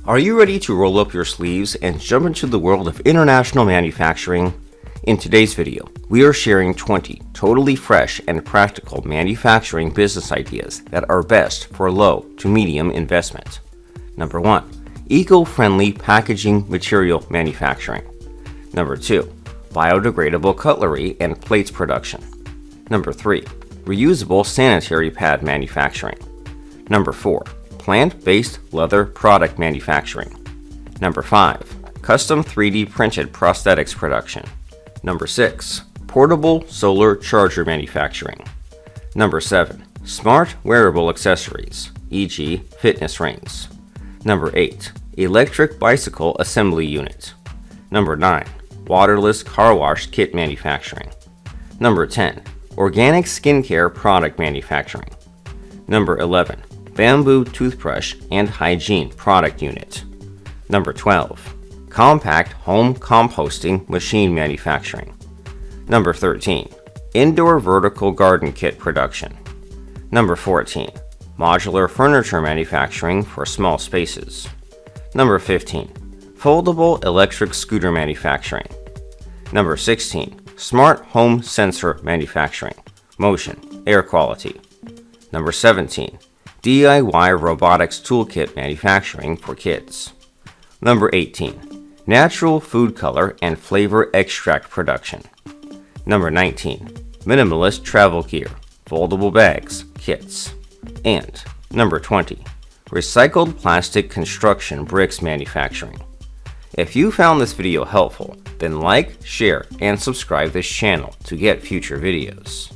Are you ready to roll up your sleeves and jump into the world of international manufacturing? In today's video, we are sharing 20 totally fresh and practical manufacturing business ideas that are best for low to medium investment. Number 1. Eco-friendly packaging material manufacturing. Number 2. Biodegradable cutlery and plates production. Number 3. Reusable sanitary pad manufacturing. Number 4. Plant-based leather product manufacturing. Number 5. Custom 3D printed prosthetics production. Number 6. Portable solar charger manufacturing. Number 7. Smart wearable accessories, e.g. fitness rings. Number 8. Electric bicycle assembly unit. Number 9. Waterless car wash kit manufacturing. Number 10. Organic skincare product manufacturing. Number 11. Bamboo toothbrush and hygiene product unit. Number 12. Compact home composting machine manufacturing. Number 13. Indoor vertical garden kit production. Number 14. Modular furniture manufacturing for small spaces. Number 15. Foldable electric scooter manufacturing. Number 16. Smart home sensor manufacturing, motion, air quality. Number 17. DIY robotics toolkit manufacturing for kids. Number 18. Natural food color and flavor extract production. Number 19. Minimalist travel gear, foldable bags, kits. And number 20. Recycled plastic construction bricks manufacturing. If you found this video helpful, then like, share, and subscribe this channel to get future videos.